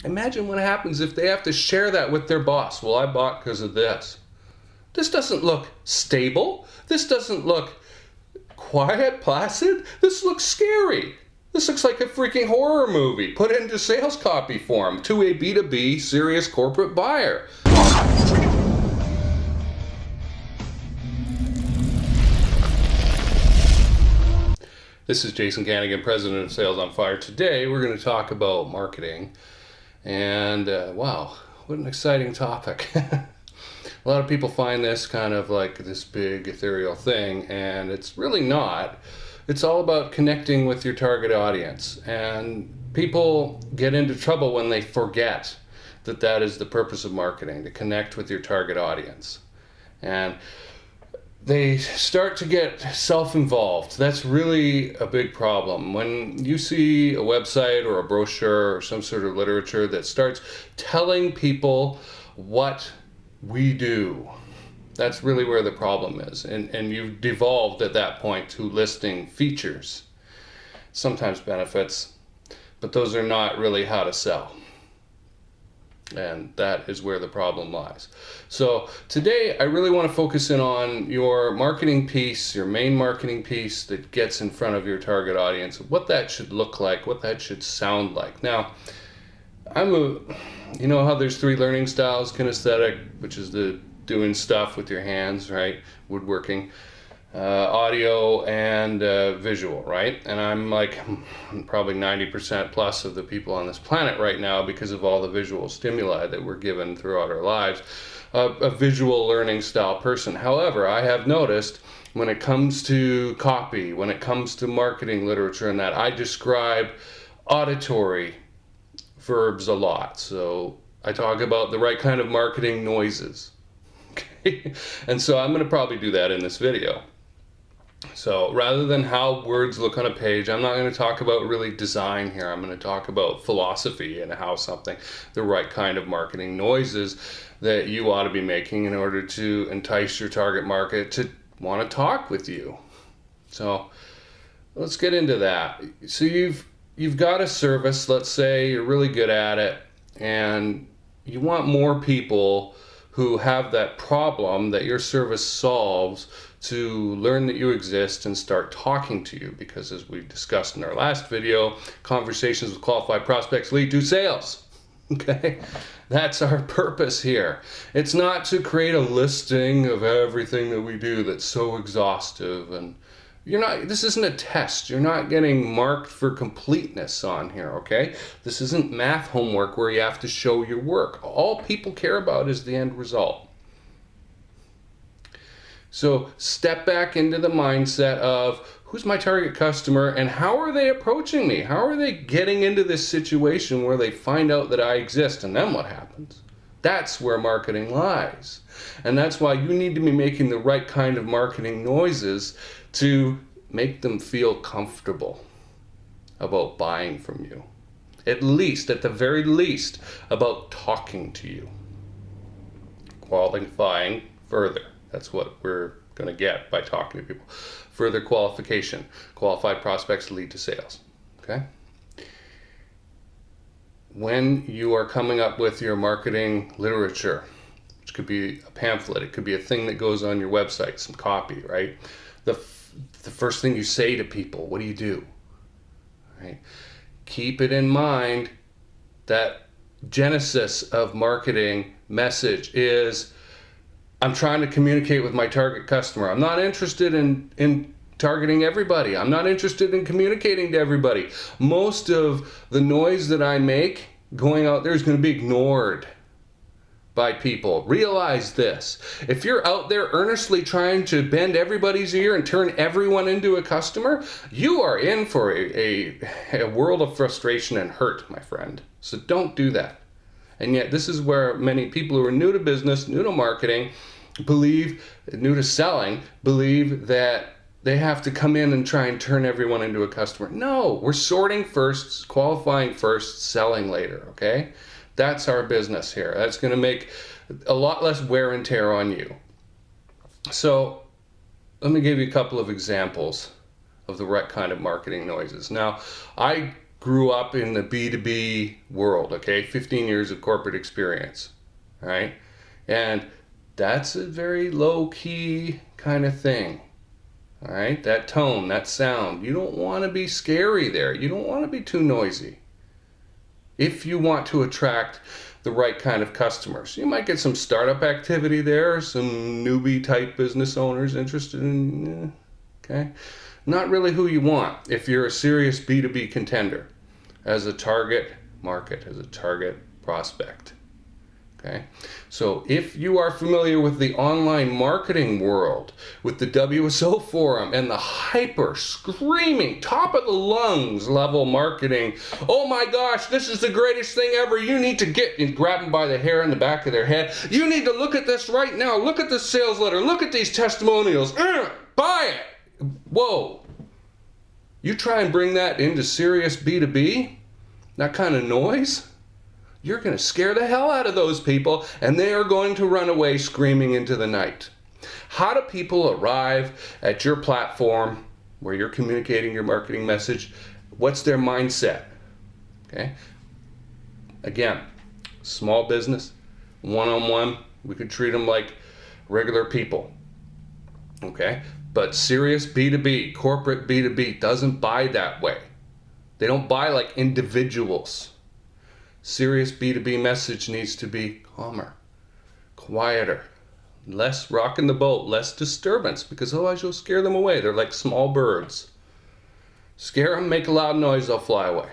Imagine what happens if they have to share that with their boss. Well, I bought because of this. This doesn't look stable. This doesn't look quiet, placid. This looks scary. This looks like a freaking horror movie put into sales copy form to a B2B serious corporate buyer. This is Jason Kanigan, President of Sales on Fire. Today we're going to talk about marketing, and wow, what an exciting topic. A lot of people find this kind of like this big ethereal thing, and it's really not. It's all about connecting with your target audience, and people get into trouble when they forget that that is the purpose of marketing, to connect with your target audience. And they start to get self-involved. That's really a big problem. When you see a website or a brochure or some sort of literature that starts telling people what we do, that's really where the problem is. And you've devolved at that point to listing features, sometimes benefits, but those are not really how to sell. And that is where the problem lies. So today I really want to focus in on your marketing piece, your main marketing piece that gets in front of your target audience, what that should look like, what that should sound like. Now, you know how there's 3 learning styles: kinesthetic, which is the doing stuff with your hands, right? Woodworking, audio, and visual, right? And I'm like probably 90% plus of the people on this planet right now, because of all the visual stimuli that we're given throughout our lives, a visual learning style person. However, I have noticed when it comes to copy, when it comes to marketing literature and that, I describe auditory verbs a lot. So I talk about the right kind of marketing noises. Okay? And so I'm going to probably do that in this video. So rather than how words look on a page, I'm not going to talk about really design here. I'm going to talk about philosophy and how something, the right kind of marketing noises that you ought to be making in order to entice your target market to want to talk with you. So let's get into that. So you've got a service, let's say you're really good at it, and you want more people who have that problem that your service solves to learn that you exist and start talking to you, because as we discussed in our last video, conversations with qualified prospects lead to sales. Okay? That's our purpose here. It's not to create a listing of everything that we do that's so exhaustive, and this isn't a test. You're not getting marked for completeness on here, okay? This isn't math homework where you have to show your work. All people care about is the end result. So step back into the mindset of who's my target customer and how are they approaching me? How are they getting into this situation where they find out that I exist, and then what happens? That's where marketing lies. And that's why you need to be making the right kind of marketing noises to make them feel comfortable about buying from you. At the very least, about talking to you. Qualifying further. That's what we're going to get by talking to people. Further qualification. Qualified prospects lead to sales. Okay? When you are coming up with your marketing literature, which could be a pamphlet, it could be a thing that goes on your website, some copy, right? The first thing you say to people, what do? Right? Keep it in mind that genesis of marketing message is, I'm trying to communicate with my target customer. I'm not interested in targeting everybody. I'm not interested in communicating to everybody. Most of the noise that I make going out there is going to be ignored by people. Realize this. If you're out there earnestly trying to bend everybody's ear and turn everyone into a customer, you are in for a world of frustration and hurt, my friend. So don't do that. And yet this is where many people who are new to business, new to marketing, new to selling, believe that they have to come in and try and turn everyone into a customer. No, we're sorting first, qualifying first, selling later, okay? That's our business here. That's going to make a lot less wear and tear on you. So let me give you a couple of examples of the right kind of marketing noises. Now, I grew up in the B2B world, okay? 15 years of corporate experience, right? And that's a very low-key kind of thing, all right? That tone, that sound. You don't want to be scary there. You don't want to be too noisy. If you want to attract the right kind of customers, you might get some startup activity there, some newbie type business owners interested in, okay? Not really who you want if you're a serious B2B contender as a target market, as a target prospect, okay? So if you are familiar with the online marketing world, with the WSO forum and the hyper screaming, top of the lungs level marketing, oh my gosh, this is the greatest thing ever, you need to get, and grab them by the hair in the back of their head, you need to look at this right now, look at this sales letter, look at these testimonials, buy it. Whoa, you try and bring that into serious B2B, that kind of noise, you're going to scare the hell out of those people, and they are going to run away screaming into the night. How do people arrive at your platform where you're communicating your marketing message? What's their mindset? Okay. Again, small business, one-on-one, we could treat them like regular people. Okay. But serious B2B, corporate B2B doesn't buy that way. They don't buy like individuals. Serious B2B message needs to be calmer, quieter, less rocking the boat, less disturbance, because otherwise you'll scare them away. They're like small birds. Scare them, make a loud noise, they'll fly away.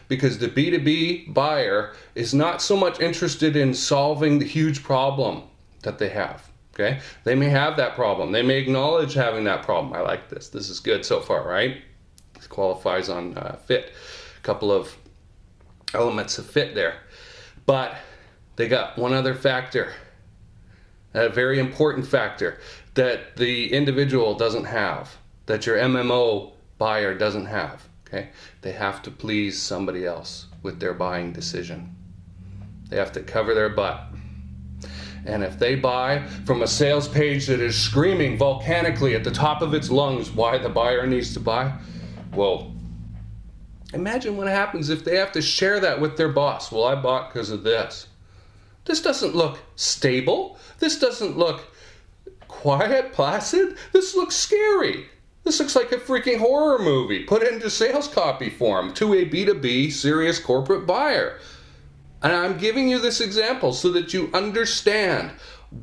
Because the B2B buyer is not so much interested in solving the huge problem that they have. Okay? They may have that problem. They may acknowledge having that problem. I like this. This is good so far, right? This qualifies on fit. A couple of elements of fit there. But they got one other factor, a very important factor that the individual doesn't have, that your MMO buyer doesn't have. Okay? They have to please somebody else with their buying decision. They have to cover their butt. And if they buy from a sales page that is screaming volcanically at the top of its lungs why the buyer needs to buy, well, imagine what happens if they have to share that with their boss. Well, I bought because of this. This doesn't look stable. This doesn't look quiet, placid. This looks scary. This looks like a freaking horror movie put into sales copy form to a B2B serious corporate buyer. And I'm giving you this example so that you understand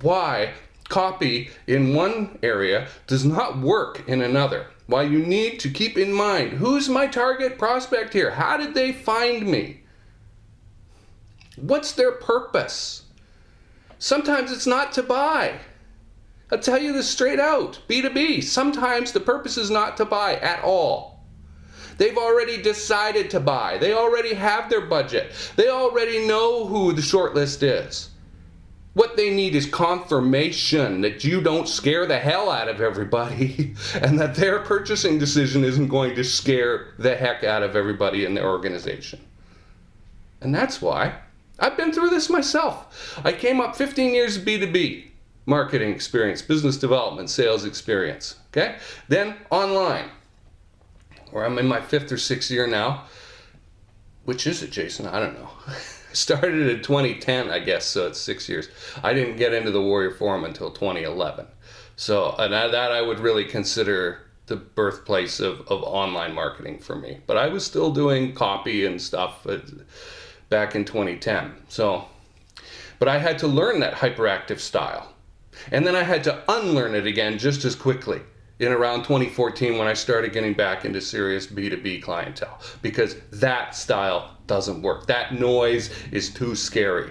why copy in one area does not work in another. Why you need to keep in mind, who's my target prospect here? How did they find me? What's their purpose? Sometimes it's not to buy. I'll tell you this straight out. B2B, sometimes the purpose is not to buy at all. They've already decided to buy. They already have their budget. They already know who the shortlist is. What they need is confirmation that you don't scare the hell out of everybody and that their purchasing decision isn't going to scare the heck out of everybody in the organization. And that's why I've been through this myself. I came up 15 years of B2B marketing experience, business development, sales experience. Okay? Then online, where I'm in my 5th or 6th year now. Which is it, Jason? I don't know. Started in 2010, I guess, so it's 6 years. I didn't get into the Warrior Forum until 2011. So and that I would really consider the birthplace of online marketing for me. But I was still doing copy and stuff back in 2010. But I had to learn that hyperactive style. And then I had to unlearn it again just as quickly in around 2014 when I started getting back into serious B2B clientele, because that style doesn't work. That noise is too scary.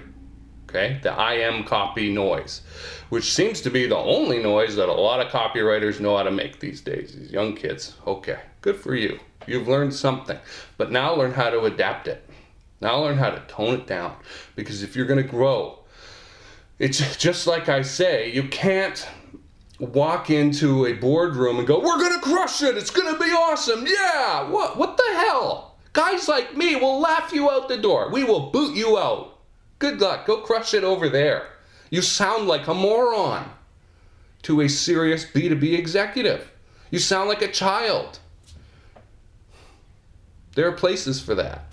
Okay? The I am copy noise, which seems to be the only noise that a lot of copywriters know how to make these days. These young kids. Okay, good for you. You've learned something. But now learn how to adapt it. Now learn how to tone it down. Because if you're going to grow, it's just like I say, you can't walk into a boardroom and go, we're going to crush it. It's going to be awesome. Yeah. What the hell? Guys like me will laugh you out the door. We will boot you out. Good luck. Go crush it over there. You sound like a moron to a serious B2B executive. You sound like a child. There are places for that.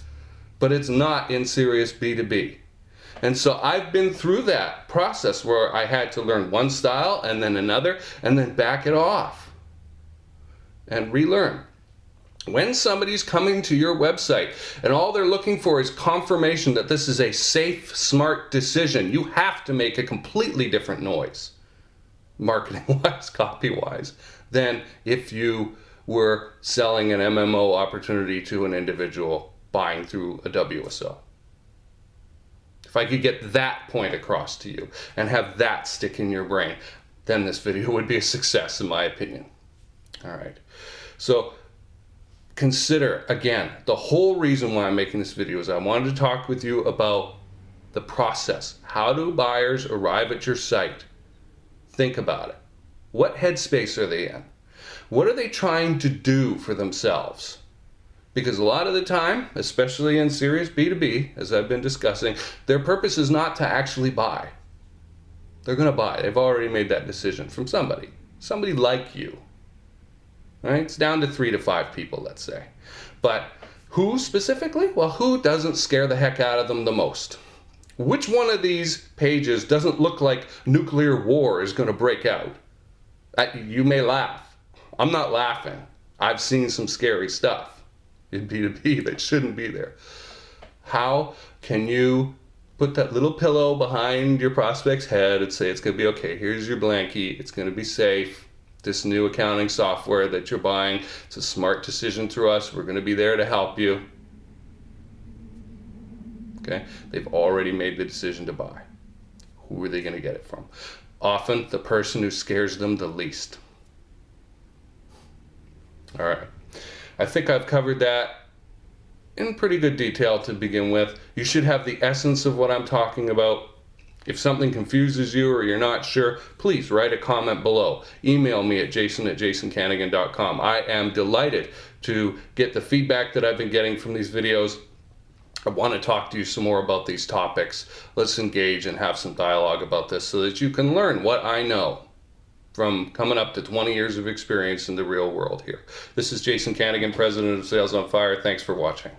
But it's not in serious B2B. And so I've been through that process where I had to learn one style and then another and then back it off and relearn. When somebody's coming to your website and all they're looking for is confirmation that this is a safe, smart decision, you have to make a completely different noise, marketing-wise, copy-wise, than if you were selling an MMO opportunity to an individual buying through a WSO. If I could get that point across to you and have that stick in your brain, then this video would be a success in my opinion. All right. So consider, again, the whole reason why I'm making this video is I wanted to talk with you about the process. How do buyers arrive at your site? Think about it. What headspace are they in? What are they trying to do for themselves? Because a lot of the time, especially in serious B2B, as I've been discussing, their purpose is not to actually buy. They're going to buy. They've already made that decision from somebody like you. Right? It's down to 3 to 5 people, let's say. But who specifically? Well, who doesn't scare the heck out of them the most? Which one of these pages doesn't look like nuclear war is going to break out? You may laugh. I'm not laughing. I've seen some scary stuff in B2B that shouldn't be there. How can you put that little pillow behind your prospect's head and say it's going to be okay, here's your blankie, it's going to be safe, this new accounting software that you're buying, it's a smart decision through us, we're going to be there to help you. Okay, they've already made the decision to buy. Who are they going to get it from? Often the person who scares them the least. All right. I think I've covered that in pretty good detail to begin with. You should have the essence of what I'm talking about. If something confuses you or you're not sure, please write a comment below. Email me at jason@jasonkanigan.com. I am delighted to get the feedback that I've been getting from these videos. I want to talk to you some more about these topics. Let's engage and have some dialogue about this so that you can learn what I know from coming up to 20 years of experience in the real world here. This is Jason Kanigan, President of Sales on Fire. Thanks for watching.